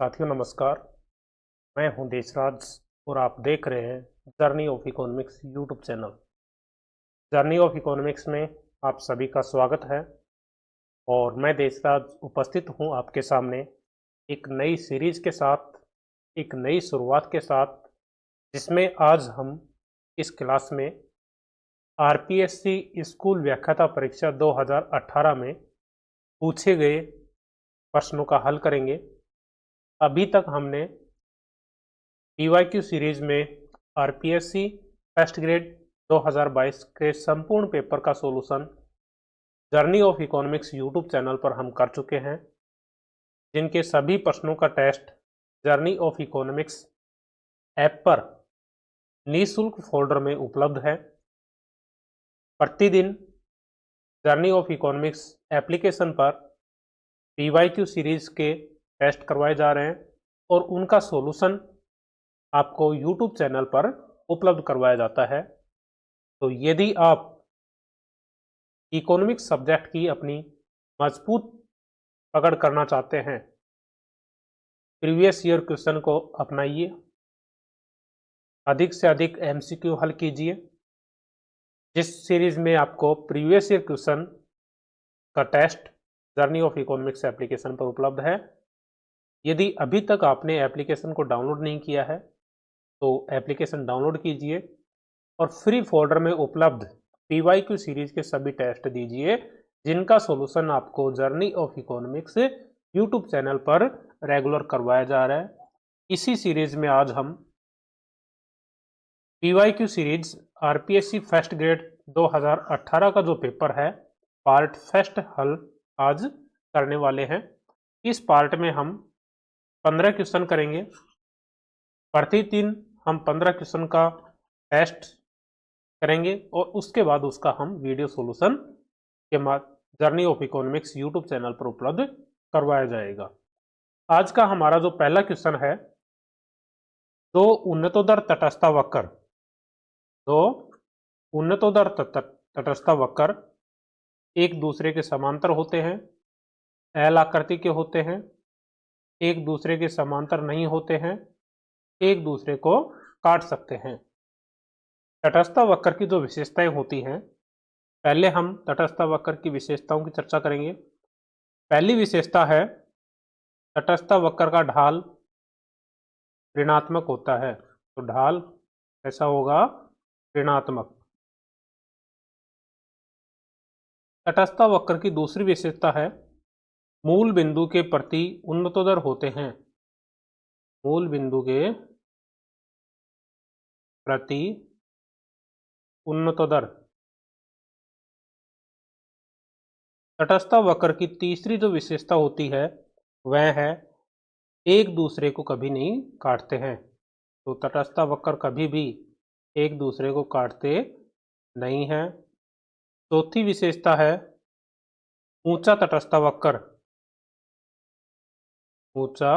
साथियों नमस्कार। मैं हूं देशराज और आप देख रहे हैं journey of economics YouTube channel. Journey of economics में आप सभी का स्वागत है और मैं देशराज उपस्थित हूं आपके सामने एक नई सीरीज के साथ, एक नई शुरुआत के साथ, जिसमें आज हम इस क्लास में आरपीएससी स्कूल व्याख्याता परीक्षा 2018 में पूछे गए प्रश्नों का हल करेंगे। अभी तक हमने पीवाईक्यू सीरीज में आरपीएससी फर्स्ट ग्रेड 2022 के संपूर्ण पेपर का solution journey of economics YouTube channel पर हम कर चुके हैं, जिनके सभी प्रश्नों का test journey of economics app पर निःशुल्क फोल्डर में उपलब्ध है। प्रतिदिन जर्नी ऑफ इकोनॉमिक्स एप्लीकेशन पर पीवाईक्यू सीरीज के टेस्ट करवाए जा रहे हैं और उनका सॉल्यूशन आपको यूट्यूब चैनल पर उपलब्ध करवाया जाता है। तो यदि आप इकोनॉमिक्स सब्जेक्ट की अपनी मजबूत पकड़ करना चाहते हैं, प्रीवियस ईयर क्वेश्चन को अपनाइए, अधिक से अधिक एमसीक्यू हल कीजिए। जिस सीरीज में आपको प्रीवियस ईयर क्वेश्चन का test journey of economics application पर उपलब्ध है। यदि अभी तक आपने एप्लीकेशन को डाउनलोड नहीं किया है तो एप्लीकेशन डाउनलोड कीजिए और फ्री फोल्डर में उपलब्ध पीवाईक्यू सीरीज के सभी टेस्ट दीजिए, जिनका सॉल्यूशन आपको journey of economics YouTube channel पर रेगुलर करवाया जा रहा है। इसी सीरीज में आज हम PYQ series RPSC first grade 2018 का जो पेपर है पार्ट फर्स्ट हल आज करने वाले हैं। इस पार्ट में हम 15 क्वेश्चन करेंगे। प्रतिदिन हम 15 क्वेश्चन का टेस्ट करेंगे और उसके बाद उसका हम वीडियो सॉल्यूशन के journey of economics YouTube channel पर उपलब्ध करवाया जाएगा। आज का हमारा जो पहला क्वेश्चन है, दो उन्नतोदर तटस्थ वक्र, दो उन्नतोदर तटस्थ वक्र एक दूसरे के समांतर होते हैं, एल आकृति के होते हैं, एक दूसरे के समांतर नहीं होते हैं, एक दूसरे को काट सकते हैं। तटस्थ वक्र की जो विशेषताएं होती हैं, पहले हम तटस्थ वक्र की विशेषताओं की चर्चा करेंगे। पहली विशेषता है तटस्थ वक्र का ढाल ऋणात्मक होता है। तो ढाल कैसा होगा? ऋणात्मक। तटस्थ वक्र की दूसरी विशेषता है मूल बिंदु के प्रति उन्नतोदर होते हैं। मूल बिंदु के प्रति उन्नतोदर। तटस्थ वक्र की तीसरी जो विशेषता होती है वह है एक दूसरे को कभी नहीं काटते हैं। तो तटस्थ वक्र कभी भी एक दूसरे को काटते नहीं हैं। चौथी विशेषता है ऊंचा तटस्थ वक्र। ऊंचा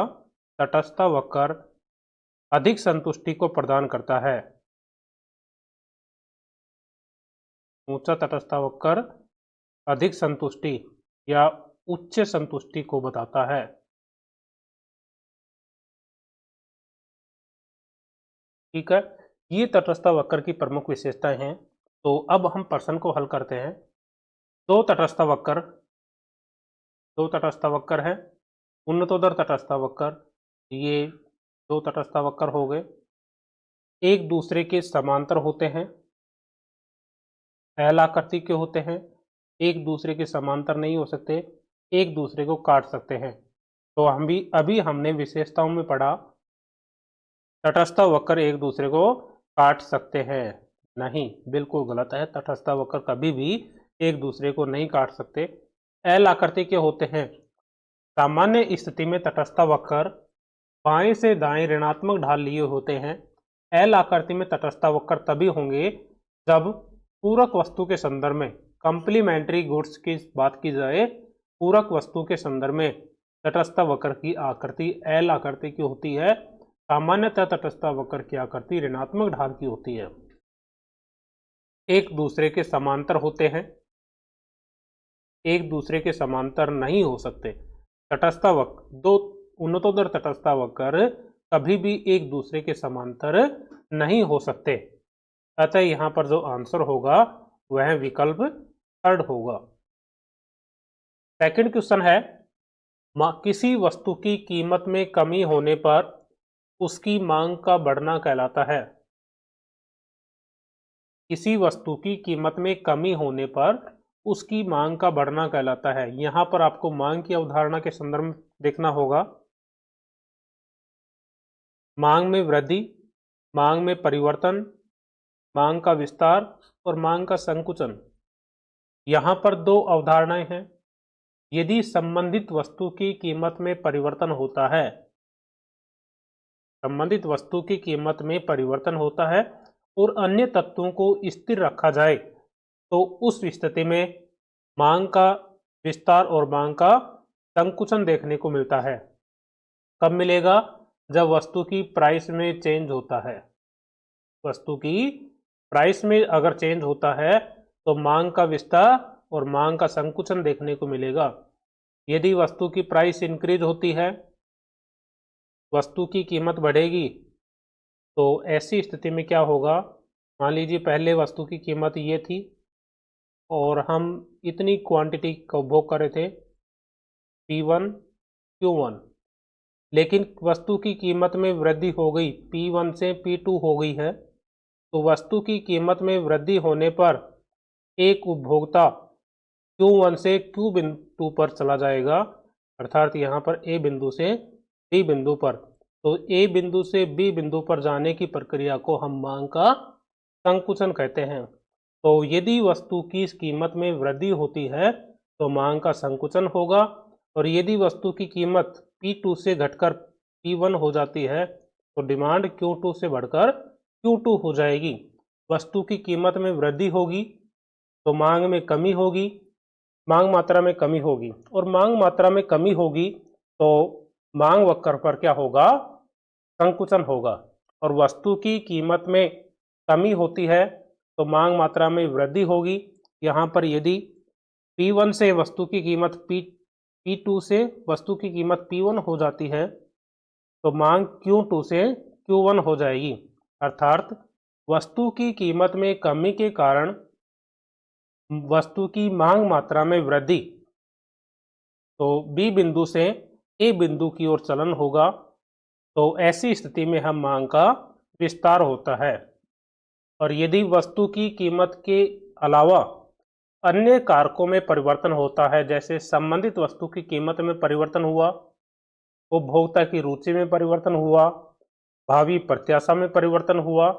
तटस्थ वक्र अधिक संतुष्टि को प्रदान करता है। ऊंचा तटस्थ वक्र अधिक संतुष्टि या उच्च संतुष्टि को बताता है। ठीक है, ये तटस्थ वक्र की प्रमुख विशेषताएं हैं। तो अब हम प्रश्न को हल करते हैं। दो तटस्थ वक्र है, उन्नतोदर तटस्थ वक्र, ये दो तटस्थ वक्र हो गए, एक दूसरे के समांतर होते हैं, एल आकृति के होते हैं, एक दूसरे के समांतर नहीं हो सकते, एक दूसरे को काट सकते हैं। तो अभी हमने विशेषताओं में पढ़ा तटस्थ वक्र एक दूसरे को काट सकते हैं। नहीं, बिल्कुल गलत है। तटस्थ वक्र कभी भी एक दूसरे को नहीं काट सकते। एल आकृति के होते हैं। सामान्य स्थिति में तटस्थ वक्र बाएं से दाएं ऋणात्मक ढाल लिए होते हैं। एल आकृति में तटस्थ वक्र तभी होंगे जब पूरक वस्तु के संदर्भ में, कंप्लीमेंट्री गुड्स की बात की जाए, पूरक वस्तु के संदर्भ में तटस्थ वक्र की आकृति एल आकृति की होती है। सामान्यतः तटस्थ वक्र की आकृति ऋणात्मक ढाल की होती है। एक दूसरे के समांतर होते हैं, एक दूसरे के समांतर नहीं हो सकते। तटस्थ वक्र, दो उन्नतोत्तर तटस्थता वक्र कभी भी एक दूसरे के समांतर नहीं हो सकते। अतः यहाँ पर जो आंसर होगा वह विकल्प थर्ड होगा। सेकंड क्वेश्चन है, किसी वस्तु की कीमत में कमी होने पर उसकी मांग का बढ़ना कहलाता है। किसी वस्तु की कीमत में कमी होने पर उसकी मांग का बढ़ना कहलाता है। यहां पर आपको मांग की अवधारणा के संदर्भ में देखना होगा। मांग में वृद्धि, मांग में परिवर्तन, मांग का विस्तार और मांग का संकुचन। यहां पर दो अवधारणाएं हैं। यदि संबंधित वस्तु की कीमत में परिवर्तन होता है, संबंधित वस्तु की कीमत में परिवर्तन होता है और अन्य तत्वों को स्थिर रखा जाए, तो उस स्थिति में मांग का विस्तार और मांग का संकुचन देखने को मिलता है। कब मिलेगा? जब वस्तु की प्राइस में चेंज होता है। वस्तु की प्राइस में अगर चेंज होता है तो मांग का विस्तार और मांग का संकुचन देखने को मिलेगा। यदि वस्तु की प्राइस इंक्रीज होती है, वस्तु की कीमत बढ़ेगी, तो ऐसी स्थिति में क्या होगा? मान लीजिए पहले वस्तु की कीमत ये थी और हम इतनी क्वांटिटी का उपभोग कर रहे थे P1 Q1, लेकिन वस्तु की कीमत में वृद्धि हो गई, P1 से P2 हो गई है। तो वस्तु की कीमत में वृद्धि होने पर एक उपभोक्ता Q1 से Q बिंदु पर चला जाएगा, अर्थात यहाँ पर A बिंदु से B बिंदु पर। तो A बिंदु से B बिंदु पर जाने की प्रक्रिया को हम मांग का संकुचन कहते हैं। तो यदि वस्तु की कीमत में वृद्धि होती है तो मांग का संकुचन होगा, और यदि वस्तु की कीमत P2 से घटकर P1 हो जाती है तो डिमांड Q2 से बढ़कर Q2 हो जाएगी। वस्तु की कीमत में वृद्धि होगी तो मांग में कमी होगी, मांग मात्रा में कमी होगी, और मांग मात्रा में कमी होगी तो मांग वक्र पर क्या होगा? संकुचन होगा। और वस्तु की कीमत में कमी होती है तो मांग मात्रा में वृद्धि होगी। यहाँ पर यदि P1 से वस्तु की कीमत P2 से वस्तु की कीमत P1 हो जाती है तो मांग Q2 से Q1 हो जाएगी, अर्थात वस्तु की कीमत में कमी के कारण वस्तु की मांग मात्रा में वृद्धि। तो B बिंदु से A बिंदु की ओर चलन होगा, तो ऐसी स्थिति में हम मांग का विस्तार होता है। और यदि वस्तु की कीमत के अलावा अन्य कारकों में परिवर्तन होता है, जैसे संबंधित वस्तु की कीमत में परिवर्तन हुआ, उपभोक्ता की रुचि में परिवर्तन हुआ, भावी प्रत्याशा में परिवर्तन हुआ,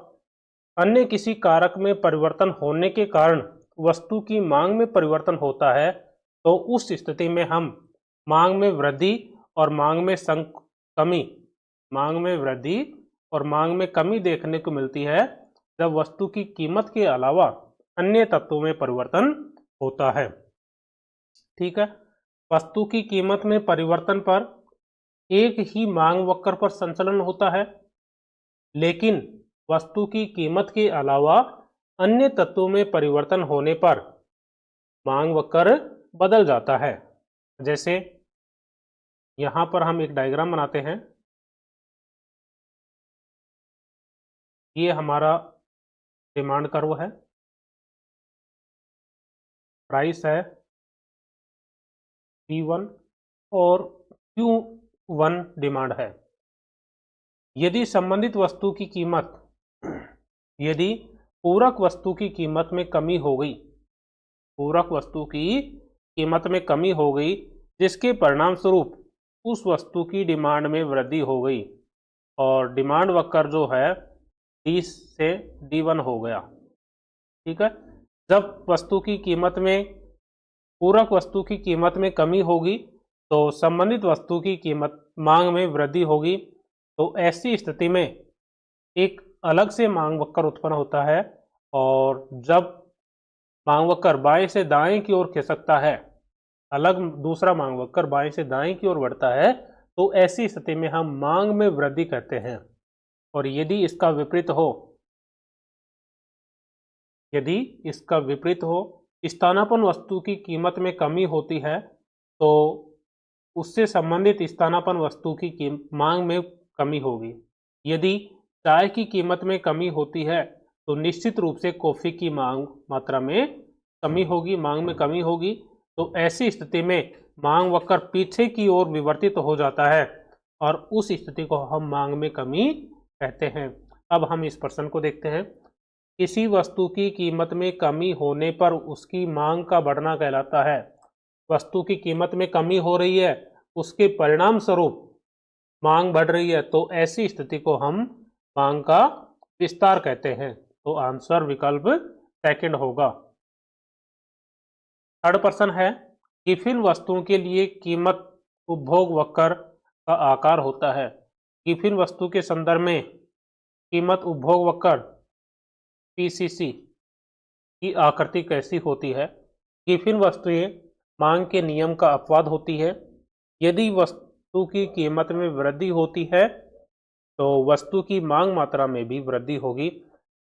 अन्य किसी कारक में परिवर्तन होने के कारण वस्तु की मांग में परिवर्तन होता है, तो उस स्थिति में हम मांग में वृद्धि और मांग में कमी, मांग में वृद्धि और मांग में कमी देखने को मिलती है जब वस्तु की कीमत के अलावा अन्य तत्वों में परिवर्तन होता है। ठीक है, वस्तु की कीमत में परिवर्तन पर एक ही मांग वक्र पर संचलन होता है, लेकिन वस्तु की कीमत के अलावा अन्य तत्वों में परिवर्तन होने पर मांग वक्र बदल जाता है। जैसे यहां पर हम एक डायग्राम बनाते हैं। ये हमारा डिमांड कर्व है, प्राइस है P1 और Q1 डिमांड है। यदि संबंधित वस्तु की कीमत, यदि पूरक वस्तु की कीमत में कमी हो गई, पूरक वस्तु की कीमत में कमी हो गई जिसके परिणाम स्वरूप उस वस्तु की डिमांड में वृद्धि हो गई और डिमांड वक्र जो है D से D1 हो गया। ठीक है, जब वस्तु की कीमत में, पूरक वस्तु की कीमत में कमी होगी तो संबंधित वस्तु की कीमत मांग में वृद्धि होगी। तो ऐसी स्थिति में एक अलग से मांग वक्र उत्पन्न होता है, और जब मांग वक्र बाएं से दाएं की ओर खिसकता है, अलग दूसरा मांग वक्र बाएं से दाएं की ओर बढ़ता है, तो ऐसी स्थिति में हम मांग में वृद्धि कहते हैं। और यदि इसका विपरीत हो, यदि इसका विपरीत हो, स्थानापन्न वस्तु की कीमत में कमी होती है, तो उससे संबंधित स्थानापन्न वस्तु की मांग में कमी होगी। यदि चाय की कीमत में कमी होती है तो निश्चित रूप से कॉफी की मांग मात्रा में कमी होगी, मांग में कमी होगी। तो ऐसी स्थिति में मांग वक्र पीछे की ओर विवर्तित हो जाता है और उस स्थिति को हम मांग में कमी कहते हैं। अब हम इस प्रश्न को देखते हैं। किसी वस्तु की कीमत में कमी होने पर उसकी मांग का बढ़ना कहलाता है। वस्तु की कीमत में कमी हो रही है, उसके परिणाम स्वरूप मांग बढ़ रही है, तो ऐसी स्थिति को हम मांग का विस्तार कहते हैं। तो आंसर विकल्प सेकंड होगा। थर्ड प्रश्न है, गिफिन वस्तुओं के लिए कीमत उपभोग वक्र का आकार होता है। गिफिन वस्तु के संदर्भ में कीमत उपभोग वक्र पीसीसी की आकृति कैसी होती है? गिफिन वस्तुएं मांग के नियम का अपवाद होती है। यदि वस्तु की कीमत में वृद्धि होती है तो वस्तु की मांग मात्रा में भी वृद्धि होगी,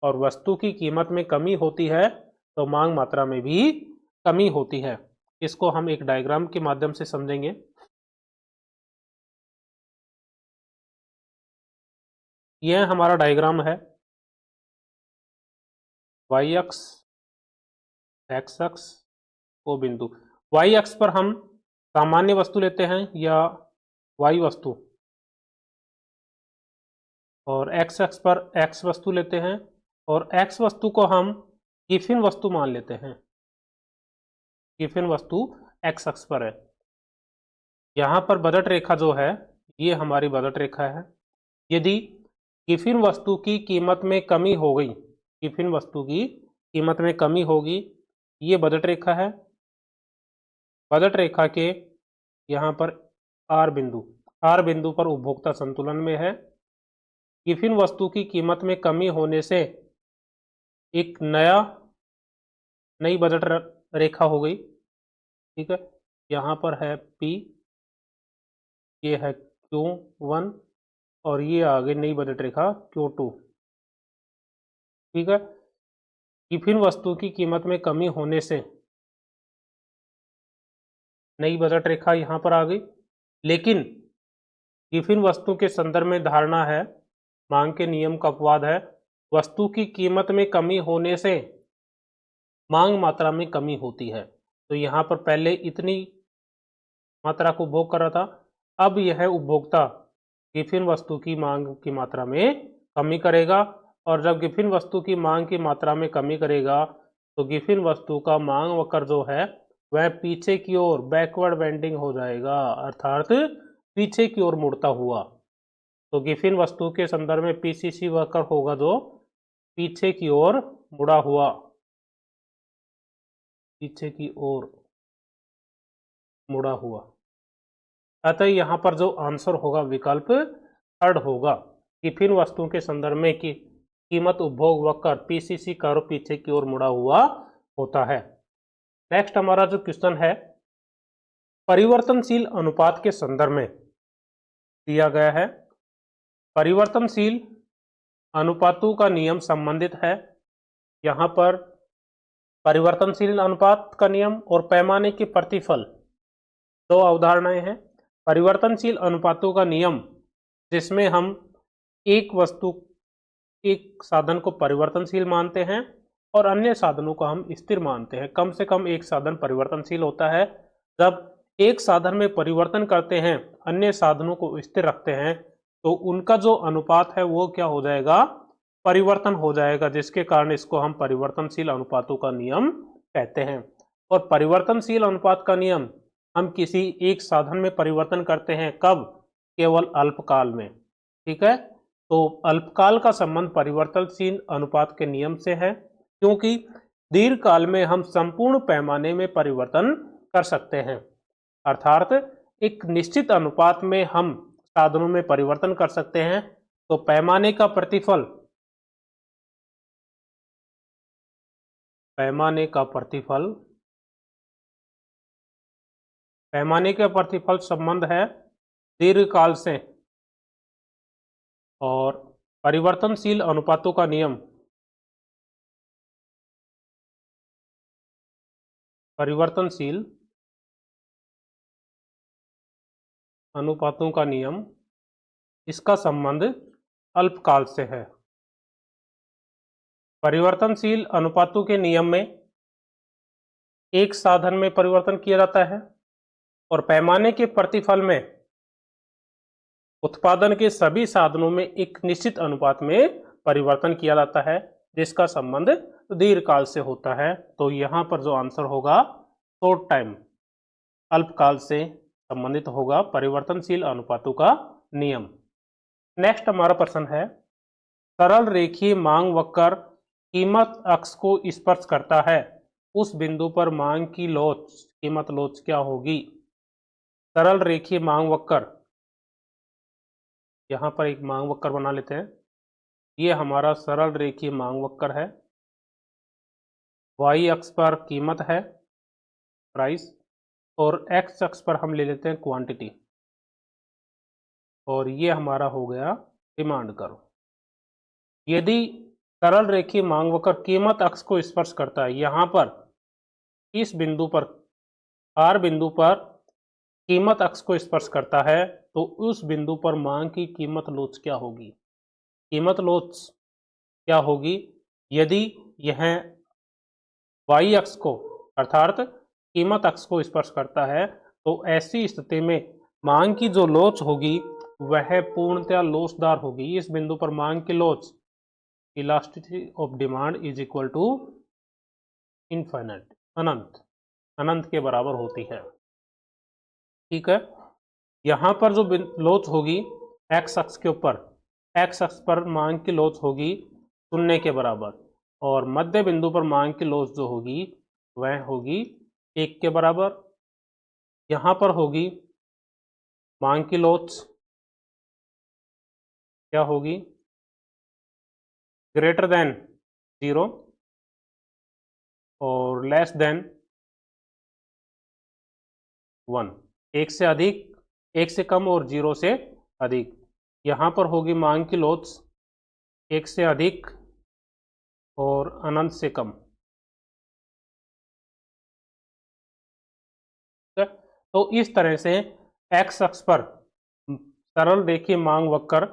और वस्तु की कीमत में कमी होती है तो मांग मात्रा में भी कमी होती है। इसको हम एक डायग्राम के माध्यम से समझेंगे। यह हमारा डायग्राम है। वाई अक्ष, एक्स अक्ष, ओ बिंदु। वाई अक्ष पर हम सामान्य वस्तु लेते हैं या वाई वस्तु, और एक्स अक्ष पर एक्स वस्तु लेते हैं, और एक्स वस्तु को हम गिफिन वस्तु मान लेते हैं। गिफिन वस्तु एक्स अक्ष पर है। यहाँ पर बजट रेखा जो है ये हमारी बजट रेखा है। यदि गिफिन वस्तु की कीमत में कमी हो गई, गिफिन वस्तु की कीमत में कमी होगी, ये बजट रेखा है। बजट रेखा के यहाँ पर आर बिंदु पर उपभोक्ता संतुलन में है। गिफिन वस्तु की कीमत में कमी होने से एक नई बजट रेखा हो गई। ठीक है, यहाँ पर है P, ये है Q1 और ये आ गई नई बजट रेखा Q2। ठीक है, गिफिन वस्तु की कीमत में कमी होने से नई बजट रेखा यहाँ पर आ गई, लेकिन गिफिन वस्तु के संदर्भ में धारणा है, मांग के नियम का अपवाद है। वस्तु की कीमत में कमी होने से मांग मात्रा में कमी होती है। तो यहाँ पर पहले इतनी मात्रा को उपभोग कर रहा था, अब यह उपभोक्ता गिफिन वस्तु की मांग की मात्रा में कमी करेगा, और जब गिफिन वस्तु की मांग की मात्रा में कमी करेगा तो गिफिन वस्तु का मांग वक्र जो है वह पीछे की ओर बैकवर्ड बेंडिंग हो जाएगा, अर्थात पीछे की ओर मुड़ता हुआ। तो गिफिन वस्तु के संदर्भ में पीसीसी वक्र होगा जो पीछे की ओर मुड़ा हुआ, पीछे की ओर मुड़ा हुआ। अतः यहाँ पर जो आंसर होगा विकल्प थर्ड होगा। गिफिन वस्तुओं के संदर्भ में की कीमत उपभोग वक्र पीसीसी कर्व पीछे की ओर मुड़ा हुआ होता है। नेक्स्ट हमारा जो क्वेश्चन है, परिवर्तनशील अनुपात के संदर्भ में दिया गया है। परिवर्तनशील अनुपातों का नियम संबंधित है। यहाँ पर परिवर्तनशील अनुपात का नियम और पैमाने के प्रतिफल दो अवधारणाएं हैं। परिवर्तनशील अनुपातों का नियम जिसमें हम एक साधन को परिवर्तनशील मानते हैं और अन्य साधनों को हम स्थिर मानते हैं। कम से कम एक साधन परिवर्तनशील होता है। जब एक साधन में परिवर्तन करते हैं, अन्य साधनों को स्थिर रखते हैं, तो उनका जो अनुपात है वो क्या हो जाएगा? परिवर्तन हो जाएगा, जिसके कारण इसको हम परिवर्तनशील अनुपातों का नियम कहते हैं। और परिवर्तनशील अनुपात का नियम हम किसी एक साधन में परिवर्तन करते हैं, कब? केवल अल्पकाल में। ठीक है, तो अल्पकाल का संबंध परिवर्तनशील अनुपात के नियम से है, क्योंकि दीर्घकाल में हम संपूर्ण पैमाने में परिवर्तन कर सकते हैं। अर्थात एक निश्चित अनुपात में हम साधनों में परिवर्तन कर सकते हैं। तो पैमाने का प्रतिफल, पैमाने का प्रतिफल संबंध है दीर्घकाल से, और परिवर्तनशील अनुपातों का नियम परिवर्तनशील अनुपातों का नियम, इसका संबंध अल्पकाल से है। परिवर्तनशील अनुपातों के नियम में एक साधन में परिवर्तन किया जाता है और पैमाने के प्रतिफल में उत्पादन के सभी साधनों में एक निश्चित अनुपात में परिवर्तन किया जाता है, जिसका संबंध दीर्घकाल से होता है। तो यहां पर जो आंसर होगा शॉर्ट टाइम, अल्पकाल से संबंधित होगा परिवर्तनशील अनुपातों का नियम। नेक्स्ट हमारा प्रश्न है, सरल रेखीय मांग वक्र कीमत अक्ष को स्पर्श करता है, उस बिंदु पर मांग की लोच कीमत लोच क्या होगी? सरल रेखीय मांग वक्र, यहां पर एक मांग वक्र बना लेते हैं। ये हमारा सरल रेखीय मांग वक्र है। y अक्ष पर कीमत है, प्राइस, और x अक्ष पर हम ले लेते हैं क्वांटिटी, और ये हमारा हो गया डिमांड कर्व। यदि सरल रेखीय मांग वक्र कीमत अक्ष को स्पर्श करता है, यहां पर इस बिंदु पर R बिंदु पर कीमत अक्ष को स्पर्श करता है, तो उस बिंदु पर मांग की कीमत लोच क्या होगी? कीमत लोच क्या होगी? यदि यह y अक्ष को अर्थात कीमत अक्ष को स्पर्श करता है, तो ऐसी स्थिति में मांग की जो लोच होगी वह पूर्णतया लोचदार होगी। इस बिंदु पर मांग की लोच, elasticity of demand is equal to infinite, अनंत, अनंत के बराबर होती है। ठीक है, यहां पर जो लोच होगी x अक्ष के ऊपर, x अक्ष पर मांग की लोच होगी 0 के बराबर, और मध्य बिंदु पर मांग की लोच जो होगी वह होगी 1 के बराबर। यहां पर होगी मांग की लोच क्या होगी? ग्रेटर देन 0 और लेस देन 1, 1 से अधिक, 1 से कम और 0 से अधिक। यहां पर होगी मांग की लोच 1 से अधिक और अनंत से कम। तो इस तरह से x अक्ष पर सरल रेखीय मांग वक्र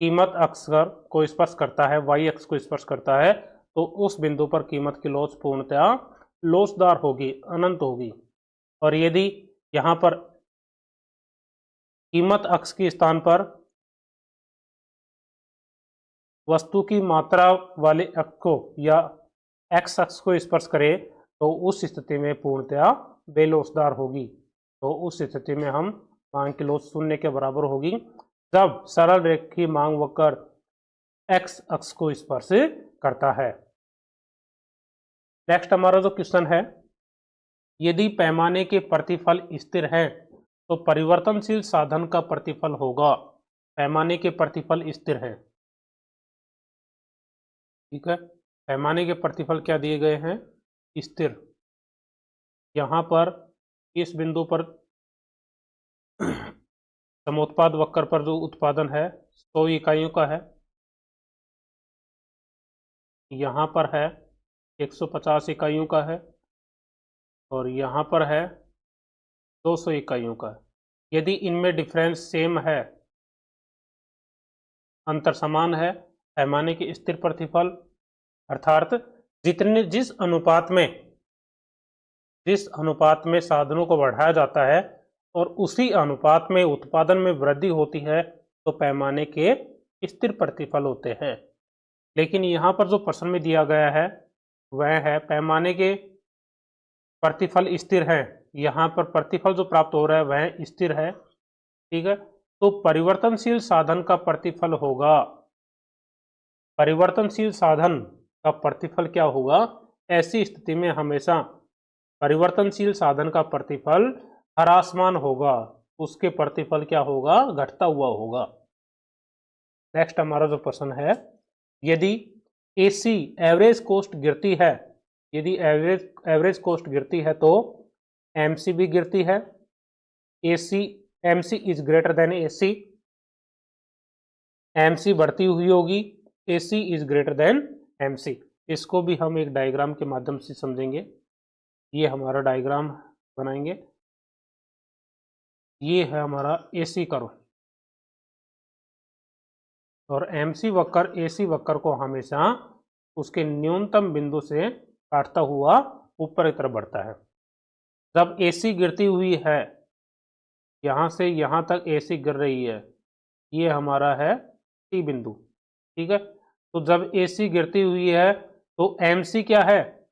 कीमत अक्ष को स्पर्श करता है, y अक्ष को स्पर्श करता है, तो उस बिंदु पर कीमत की लोच पूर्णतया लोचदार होगी, अनंत होगी। और यदि यहां पर कीमत अक्ष के स्थान पर वस्तु की मात्रा वाले अक्ष को या x अक्ष को स्पर्श करे, तो उस स्थिति में पूर्णतया बेलोचदार होगी। तो उस स्थिति में हम मांग की लोच 0 के बराबर होगी जब सरल रेखीय मांग वक्र x अक्ष को स्पर्श करता है। नेक्स्ट हमारा जो क्वेश्चन है, यदि पैमाने के प्रतिफल स्थिर है तो परिवर्तनशील साधन का प्रतिफल होगा। पैमाने के प्रतिफल स्थिर है, ठीक है, पैमाने के प्रतिफल क्या दिए गए हैं? स्थिर। यहां पर इस बिंदु पर समोत्पाद वक्र पर जो उत्पादन है 100 इकाइयों का है, यहां पर है 150 इकाइयों का है, और यहां पर है 200 इकाइयों का। यदि इनमें डिफरेंस सेम है, अंतर समान है, पैमाने के स्थिर प्रतिफल अर्थात जिस अनुपात में साधनों को बढ़ाया जाता है और उसी अनुपात में उत्पादन में वृद्धि होती है, तो पैमाने के स्थिर प्रतिफल होते हैं। लेकिन यहाँ पर जो प्रश्न में दिया गया है वह है पैमाने के प्रतिफल स्थिर है, यहाँ पर प्रतिफल जो प्राप्त हो रहा है वह स्थिर है, ठीक है। तो परिवर्तनशील साधन का प्रतिफल होगा, परिवर्तनशील साधन का प्रतिफल क्या होगा? ऐसी स्थिति में हमेशा परिवर्तनशील साधन का प्रतिफल ह्रासमान होगा, उसके प्रतिफल क्या होगा? घटता हुआ होगा। नेक्स्ट हमारा जो प्रश्न है, यदि एसी एवरेज कॉस्ट गिरती है, यदि एवरेज कॉस्ट गिरती है तो एमसी भी गिरती है। AC MC is greater than AC, MC बढ़ती हुई होगी, AC is greater than MC. इसको भी हम एक डायग्राम के माध्यम से समझेंगे। ये हमारा डायग्राम बनाएंगे। ये है हमारा एसी कर्व, और एमसी वक्र एसी वक्र को हमेशा उसके न्यूनतम बिंदु से काटता हुआ ऊपर की तरफ बढ़ता है। जब एसी गिरती हुई है, यहाँ से यहाँ तक एसी गिर रही है, ये हमारा है टी बिंदु, ठीक है। तो जब एसी गिरती हुई है तो एमसी क्या है,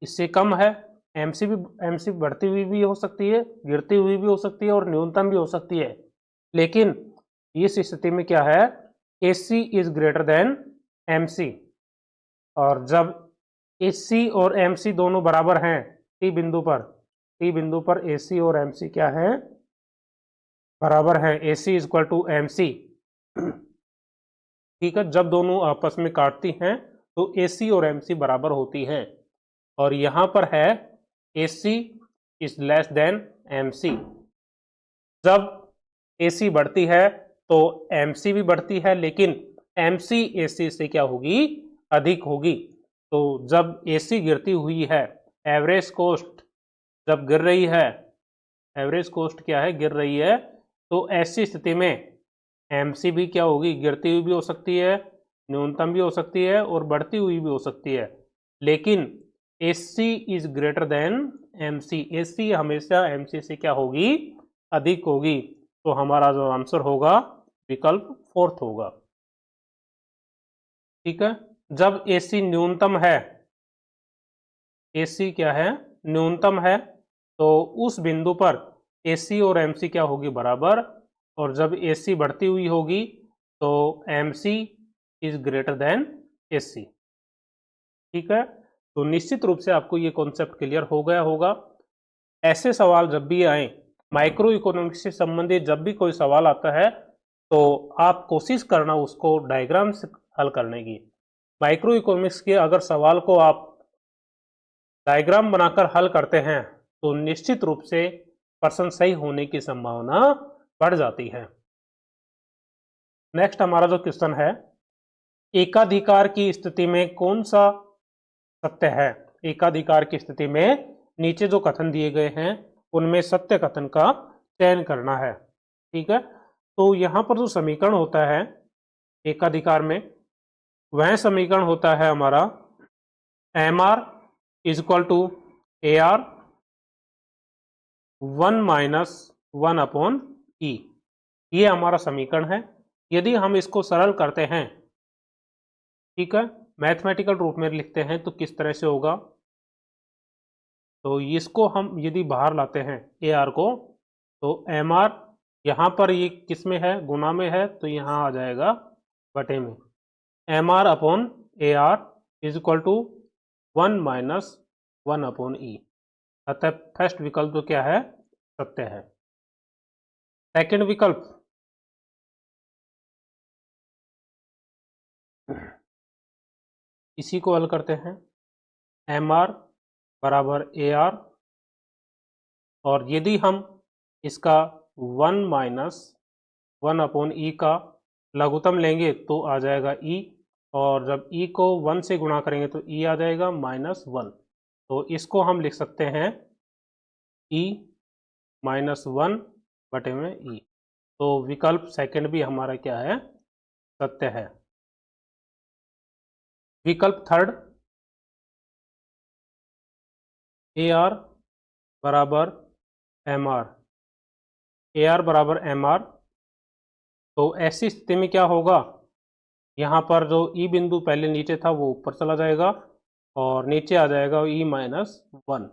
इससे कम है। एमसी बढ़ती हुई भी हो सकती है, गिरती हुई भी हो सकती है और न्यूनतम भी हो सकती है। लेकिन इस स्थिति में क्या है, AC is greater than MC. और जब एसी और एमसी दोनों बराबर हैं टी बिंदु पर एसी और एमसी क्या है, बराबर है। AC is equal to MC, ठीक है। जब दोनों आपस में काटती हैं तो एसी और एमसी बराबर होती हैं, और यहां पर है AC is less than MC. जब एसी बढ़ती है तो एमसी भी बढ़ती है, लेकिन एमसी एसी से क्या होगी, अधिक होगी। तो जब एसी गिरती हुई है, एवरेज कॉस्ट जब गिर रही है, एवरेज कॉस्ट क्या है, गिर रही है, तो ऐसी स्थिति में एमसी भी क्या होगी, गिरती हुई भी हो सकती है, न्यूनतम भी हो सकती है और बढ़ती हुई भी हो सकती है। लेकिन AC is greater than MC, AC हमेशा एमसी से क्या होगी, अधिक होगी। तो हमारा जो आंसर होगा विकल्प फोर्थ होगा, ठीक है। जब एसी न्यूनतम है, एसी क्या है, न्यूनतम है, तो उस बिंदु पर एसी और एमसी क्या होगी, बराबर। और जब एसी बढ़ती हुई होगी तो MC is greater than AC, ठीक है। तो निश्चित रूप से आपको ये कॉन्सेप्ट क्लियर हो गया होगा। ऐसे सवाल जब भी आए, माइक्रो इकोनॉमिक्स से संबंधित जब भी कोई सवाल आता है, तो आप कोशिश करना उसको डायग्राम से हल करने की। माइक्रो इकोनॉमिक्स के अगर सवाल को आप डायग्राम बनाकर हल करते हैं तो निश्चित रूप से प्रश्न सही होने की संभावना बढ़ जाती है। नेक्स्ट हमारा जो क्वेश्चन है, एकाधिकार की स्थिति में कौन सा सत्य है। एकाधिकार की स्थिति में नीचे जो कथन दिए गए हैं उनमें सत्य कथन का चयन करना है, ठीक है। तो यहां पर जो समीकरण होता है एकाधिकार में, वह समीकरण होता है हमारा M R is equal to A R 1-1/E। ये हमारा समीकरण है। यदि हम इसको सरल करते हैं, ठीक है, मैथमेटिकल रूप में लिखते हैं तो किस तरह से होगा, तो इसको हम यदि बाहर लाते हैं ए आर को, तो एम आर यहाँ पर ये किस में है, गुना में है, तो यहाँ आ जाएगा बटे में। M R upon A R is equal to 1-1/E। अतः फर्स्ट विकल्प तो क्या है, सत्य है। सेकंड विकल्प, इसी को हल करते हैं। एम आर बराबर ए आर, और यदि हम इसका 1-1/E का लघुत्तम लेंगे तो आ जाएगा E, और जब E को 1 से गुणा करेंगे तो E आ जाएगा -1। तो इसको हम लिख सकते हैं E -1 बटे में E। तो विकल्प सेकंड भी हमारा क्या है, सत्य है। विकल्प थर्ड, ए आर बराबर एम आर, ए आर बराबर एम आर, तो ऐसी स्थिति में क्या होगा, यहाँ पर जो ई बिंदु पहले नीचे था वो ऊपर चला जाएगा और नीचे आ जाएगा E-1।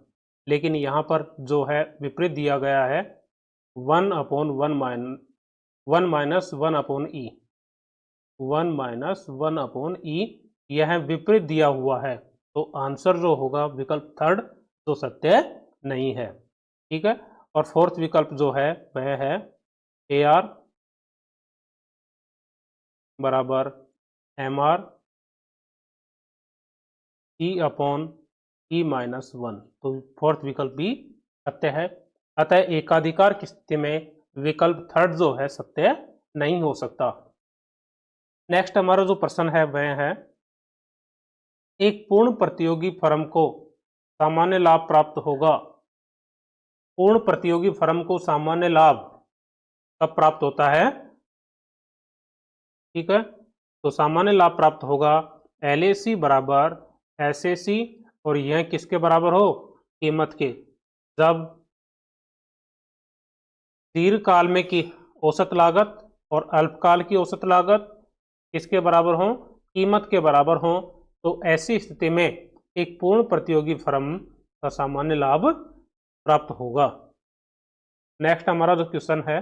लेकिन यहाँ पर जो है विपरीत दिया गया है 1/1-1/E, 1-1/E, यह विपरीत दिया हुआ है। तो आंसर जो होगा विकल्प थर्ड तो सत्य नहीं है, ठीक है। और फोर्थ विकल्प जो है वह है ए आर बराबर एम आर E/E-1, तो फोर्थ विकल्प भी सत्य है। अतः एकाधिकार की स्थिति में विकल्प थर्ड जो है सत्य नहीं हो सकता। नेक्स्ट हमारा जो प्रश्न है वह है, एक पूर्ण प्रतियोगी फर्म को सामान्य लाभ प्राप्त होगा पूर्ण प्रतियोगी फर्म को सामान्य लाभ कब प्राप्त होता है? ठीक है, तो सामान्य लाभ प्राप्त होगा LAC बराबर SAC, और यह किसके बराबर हो? कीमत के। जब दीर्घकाल में की औसत लागत और अल्पकाल की औसत लागत किसके बराबर हो? कीमत के बराबर हो, तो ऐसी स्थिति में एक पूर्ण प्रतियोगी फर्म का सामान्य लाभ प्राप्त होगा। नेक्स्ट हमारा जो क्वेश्चन है,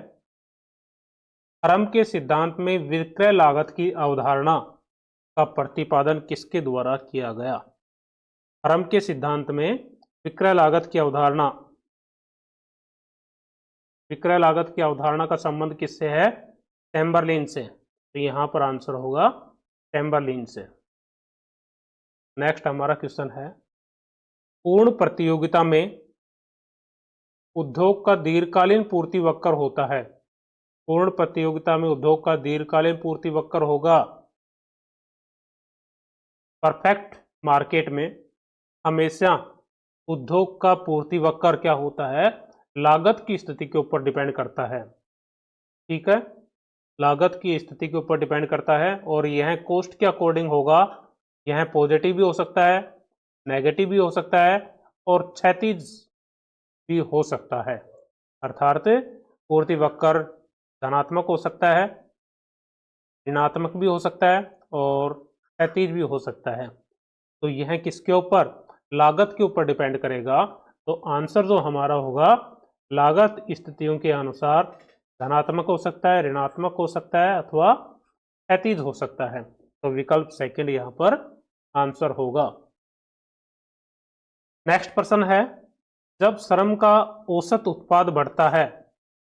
फर्म के सिद्धांत में विक्रय लागत की अवधारणा का प्रतिपादन किसके द्वारा किया गया? फर्म के सिद्धांत में विक्रय लागत की अवधारणा, विक्रय लागत की अवधारणा का संबंध किससे है? चैम्बरलिन से। तो यहां पर आंसर होगा चैम्बरलिन से। नेक्स्ट हमारा क्वेश्चन है, पूर्ण प्रतियोगिता में उद्योग का दीर्घकालीन पूर्ति वक्र होता है। पूर्ण प्रतियोगिता में उद्योग का दीर्घकालीन पूर्ति वक्र होगा। परफेक्ट मार्केट में हमेशा उद्योग का पूर्ति वक्र क्या होता है? लागत की स्थिति के ऊपर डिपेंड करता है। ठीक है, लागत की स्थिति के ऊपर डिपेंड करता है, और यह कॉस्ट के अकॉर्डिंग होगा। यह पॉजिटिव भी हो सकता है, नेगेटिव भी हो सकता है, और क्षैतिज भी हो सकता है। अर्थात पूर्ति वक्र धनात्मक हो सकता है, ऋणात्मक भी हो सकता है, और क्षैतिज भी हो सकता है। तो यह किसके ऊपर? लागत के ऊपर डिपेंड करेगा। तो आंसर जो हमारा होगा, लागत स्थितियों के अनुसार धनात्मक हो सकता है, ऋणात्मक हो सकता है, अथवा क्षैतिज हो सकता है। तो विकल्प सेकंड यहां पर आंसर होगा। नेक्स्ट प्रश्न है, जब श्रम का औसत उत्पाद बढ़ता है,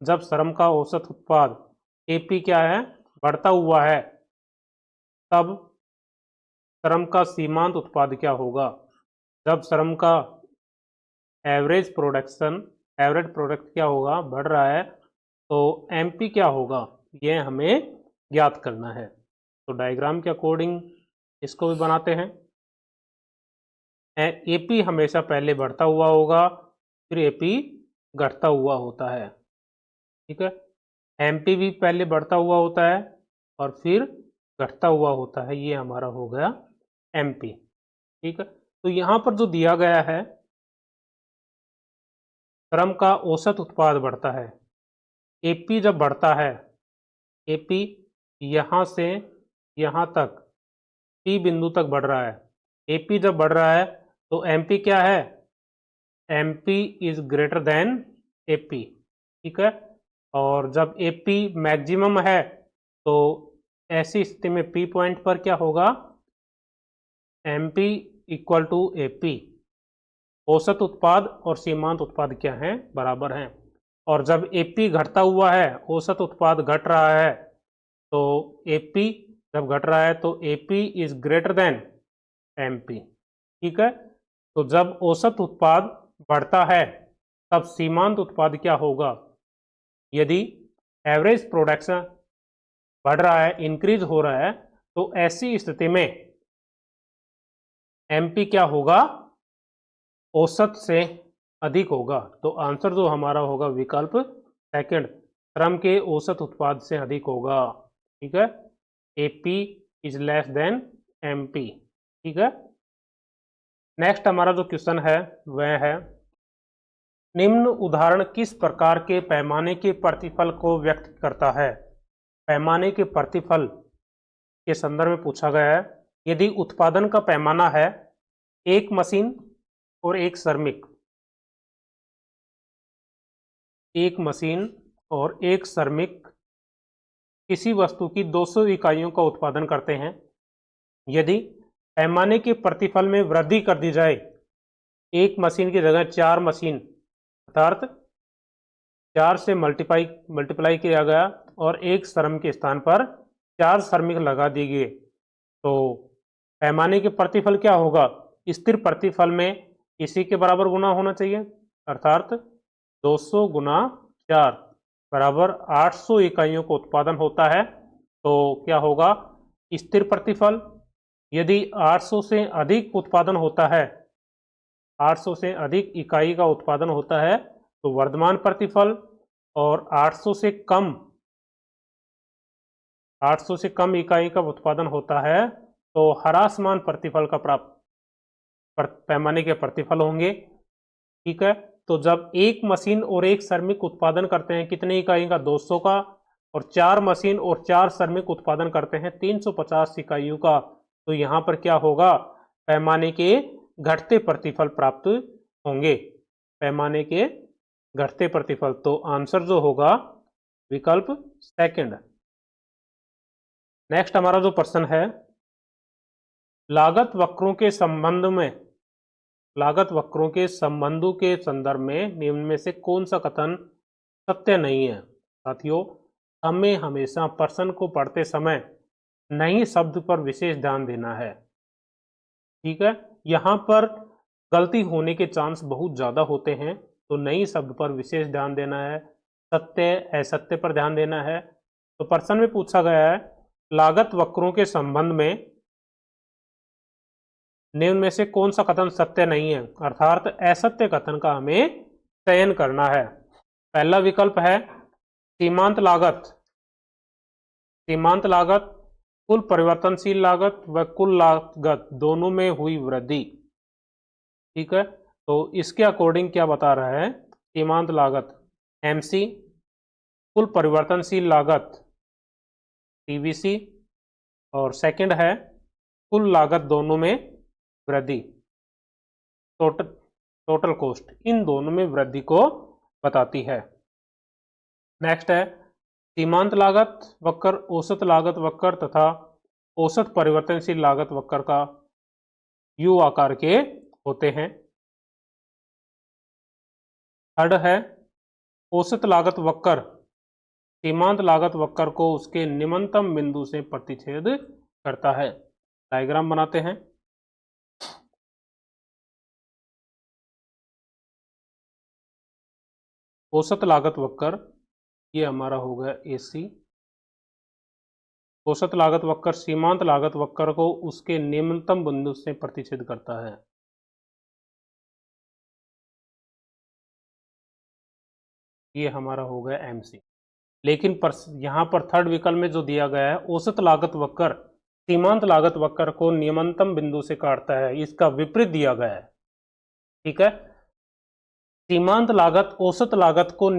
जब श्रम का औसत उत्पाद AP क्या है? बढ़ता हुआ है, तब श्रम का सीमांत उत्पाद क्या होगा? जब श्रम का एवरेज प्रोडक्ट क्या होगा? बढ़ रहा है, तो MP क्या होगा? यह हमें ज्ञात करना है। तो डायग्राम के अकॉर्डिंग इसको भी बनाते हैं। AP हमेशा पहले बढ़ता हुआ होगा, फिर AP घटता हुआ होता है। ठीक है, MP भी पहले बढ़ता हुआ होता है और फिर घटता हुआ होता है। ये हमारा हो गया MP। ठीक है, तो यहां पर जो दिया गया है, श्रम का औसत उत्पाद बढ़ता है। AP जब बढ़ता है, AP यहां से यहां तक P बिंदु तक बढ़ रहा है। AP जब बढ़ रहा है तो MP क्या है? MP is greater than AP। ठीक है, और जब AP मैक्सिमम है, तो ऐसी स्थिति में P पॉइंट पर क्या होगा? MP equal to AP। औसत उत्पाद और सीमांत उत्पाद क्या हैं? बराबर हैं। और जब AP घटता हुआ है, औसत उत्पाद घट रहा है, तो AP जब घट रहा है तो AP is greater than MP। ठीक है, तो जब औसत उत्पाद बढ़ता है, तब सीमांत उत्पाद क्या होगा? यदि एवरेज प्रोडक्शन बढ़ रहा है, इंक्रीज हो रहा है, तो ऐसी स्थिति में MP क्या होगा? औसत से अधिक होगा। तो आंसर जो हमारा होगा विकल्प सेकंड, श्रम के औसत उत्पाद से अधिक होगा। ठीक है, AP is less than MP। ठीक है, नेक्स्ट हमारा जो क्वेश्चन है वह है, निम्न उदाहरण किस प्रकार के पैमाने के प्रतिफल को व्यक्त करता है? पैमाने के प्रतिफल के संदर्भ में पूछा गया है। यदि उत्पादन का पैमाना है एक मशीन और एक श्रमिक, एक मशीन और एक श्रमिक किसी वस्तु की 200 इकाइयों का उत्पादन करते हैं। यदि पैमाने के प्रतिफल में वृद्धि कर दी जाए, एक मशीन की जगह 4 मशीन, अर्थात 4 से मल्टीप्लाई किया गया, और एक श्रम के स्थान पर 4 श्रमिक लगा दिए गए, तो पैमाने के प्रतिफल क्या होगा? स्थिर प्रतिफल में इसी के बराबर गुना होना चाहिए, अर्थात 200 गुना 4 बराबर 800 इकाइयों का उत्पादन होता है। तो क्या होगा? स्थिर प्रतिफल। यदि 800 से अधिक उत्पादन होता है, 800 से अधिक इकाई का उत्पादन होता है, तो वर्धमान प्रतिफल और 800 से कम इकाई का उत्पादन होता है तो ह्रासमान प्रतिफल का पैमाने के प्रतिफल होंगे। ठीक है, तो जब एक मशीन और एक श्रमिक उत्पादन करते हैं कितने इकाई का, 200 का, और 4 मशीन और 4 श्रमिक उत्पादन करते हैं 350 इकाइयों का, तो यहां पर क्या होगा, पैमाने के घटते प्रतिफल प्राप्त होंगे, पैमाने के घटते प्रतिफल। तो आंसर जो होगा विकल्प सेकंड। नेक्स्ट हमारा जो प्रश्न है, लागत वक्रों के संबंधों के संदर्भ में निम्न में से कौन सा कथन सत्य नहीं है। साथियों, हमें हमेशा प्रश्न को पढ़ते समय नहीं शब्द पर विशेष ध्यान देना है। ठीक है, यहां पर गलती होने के चांस बहुत ज्यादा होते हैं, तो नई शब्द पर विशेष ध्यान देना है, सत्य असत्य पर ध्यान देना है। तो प्रश्न में पूछा गया है, लागत वक्रों के संबंध में निम्न में से कौन सा कथन सत्य नहीं है, अर्थात असत्य कथन का हमें चयन करना है। पहला विकल्प है सीमांत लागत कुल परिवर्तनशील लागत व कुल लागत दोनों में हुई वृद्धि। ठीक है, तो इसके अकॉर्डिंग क्या बता रहा है, सीमांत लागत MC, कुल परिवर्तनशील लागत TVC, और सेकंड है कुल लागत दोनों में वृद्धि, टोटल कॉस्ट, इन दोनों में वृद्धि को बताती है। नेक्स्ट है सीमांत लागत वक्र, औसत लागत वक्र तथा औसत परिवर्तनशील लागत वक्र का U आकार के होते हैं। थर्ड है औसत लागत वक्र सीमांत लागत वक्र को उसके निम्नतम बिंदु से प्रतिच्छेद करता है। डायग्राम बनाते हैं। औसत लागत वक्र ये हमारा हो गया AC। औसत लागत वक्र सीमांत लागत वक्र को उसके निम्नतम बिंदु से प्रतिच्छेद करता है। ये हमारा हो गया MC। लेकिन यहां पर थर्ड विकल्प में जो दिया गया है, औसत लागत वक्र सीमांत लागत वक्र को निम्नतम बिंदु से काटता है, इसका विपरीत दिया गया है। ठीक है, सीमांत लागत औसत लागत को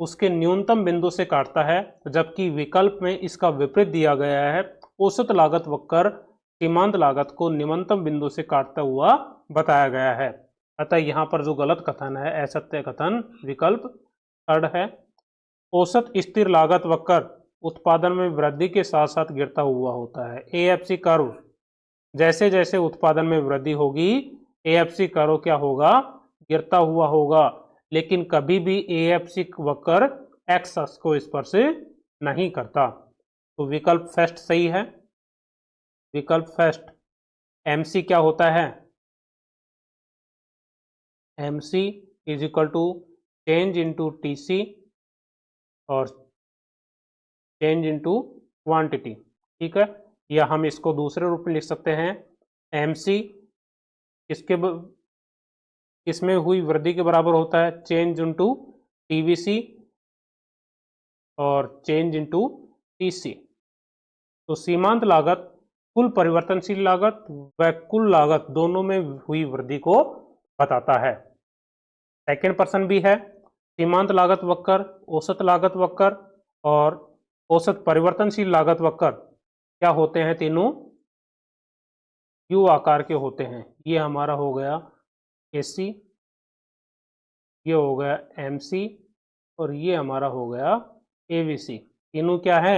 उसके न्यूनतम बिंदु से काटता है, जबकि विकल्प में इसका विपरीत दिया गया है, औसत लागत वक्र सीमांत लागत को निम्नतम बिंदु से काटता हुआ बताया गया है। अतः यहां पर जो गलत कथन है, असत्य कथन, विकल्प थर्ड है। औसत स्थिर लागत वक्र उत्पादन में वृद्धि के साथ साथ गिरता हुआ होता है। AFC कर्व, जैसे जैसे उत्पादन में वृद्धि होगी AFC कर्व क्या होगा, गिरता हुआ होगा, लेकिन कभी भी AFC वक्र एक्स अक्ष को स्पर्श नहीं करता। तो विकल्प फर्स्ट सही है। विकल्प फर्स्ट MC क्या होता है, MC is equal to change into TC और चेंज इनटू क्वांटिटी। ठीक है, या हम इसको दूसरे रूप में लिख सकते हैं, MC किसमें हुई वृद्धि के बराबर होता है, चेंज इनटू TVC और चेंज इनटू TC। तो सीमांत लागत कुल परिवर्तनशील लागत व कुल लागत दोनों में हुई वृद्धि को बताता है। सेकेंड प्रश्न भी है, सीमांत लागत वक्र, औसत लागत वक्र और औसत परिवर्तनशील लागत वक्र क्या होते हैं, तीनों U आकार के होते हैं। ये हमारा हो गया AC, ये हो गया MC और ये हमारा हो गया AVC। तीनों क्या है,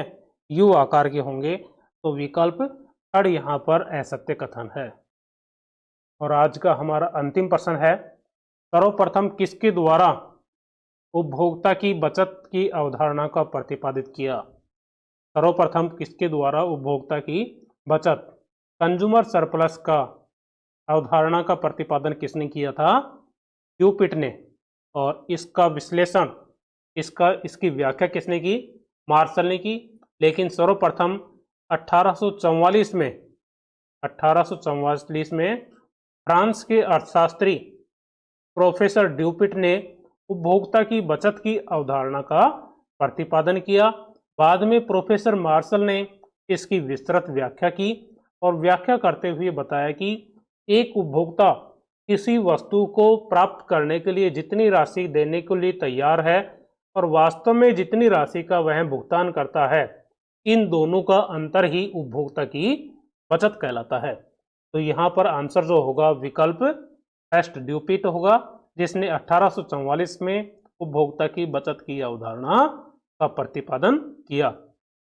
U आकार के होंगे। तो विकल्प थर्ड यहाँ पर असत्य कथन है। और आज का हमारा अंतिम प्रश्न है, सर्वप्रथम किसके द्वारा उपभोक्ता की बचत की अवधारणा का प्रतिपादित किया। सर्वप्रथम किसके द्वारा उपभोक्ता की बचत, कंज्यूमर सरप्लस का अवधारणा का प्रतिपादन किसने किया था, ड्यूपिट ने। और इसका विश्लेषण, इसकी व्याख्या किसने की, मार्शल ने की। लेकिन सर्वप्रथम 1844 में फ्रांस के अर्थशास्त्री प्रोफेसर ड्यूपिट ने उपभोक्ता की बचत की अवधारणा का प्रतिपादन किया। बाद में प्रोफेसर मार्शल ने इसकी विस्तृत व्याख्या की और व्याख्या करते हुए बताया कि एक उपभोक्ता किसी वस्तु को प्राप्त करने के लिए जितनी राशि देने के लिए तैयार है और वास्तव में जितनी राशि का वह भुगतान करता है, इन दोनों का अंतर ही उपभोक्ता की बचत कहलाता है। तो यहाँ पर आंसर जो होगा विकल्प फर्स्ट ड्यूपिट होगा, जिसने 1844 में उपभोक्ता की बचत की अवधारणा का प्रतिपादन किया।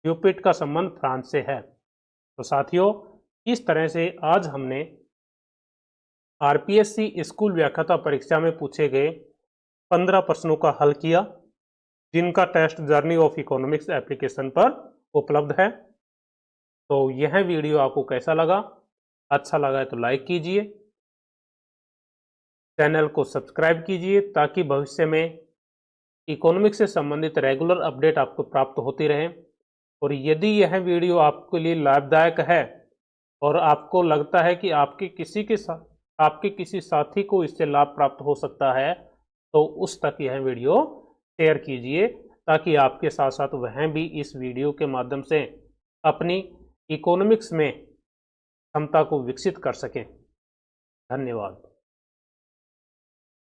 ड्यूपिट का संबंध फ्रांस से है। तो साथियों, इस तरह से आज हमने आरपीएससी स्कूल व्याख्याता परीक्षा में पूछे गए 15 प्रश्नों का हल किया, जिनका test journey of economics application पर उपलब्ध है। तो यह वीडियो आपको कैसा लगा? अच्छा लगा है तो लाइक कीजिए, चैनल को सब्सक्राइब कीजिए ताकि भविष्य में इकोनॉमिक्स से संबंधित रेगुलर अपडेट आपको प्राप्त होती रहे। और यदि यह वीडियो आपके लिए लाभदायक है और आपको लगता है कि आपके किसी साथी को इससे लाभ प्राप्त हो सकता है, तो उस तक यह वीडियो शेयर कीजिए ताकि आपके साथ साथ वह भी इस वीडियो के माध्यम से अपनी इकोनॉमिक्स में क्षमता को विकसित कर सकें। धन्यवाद।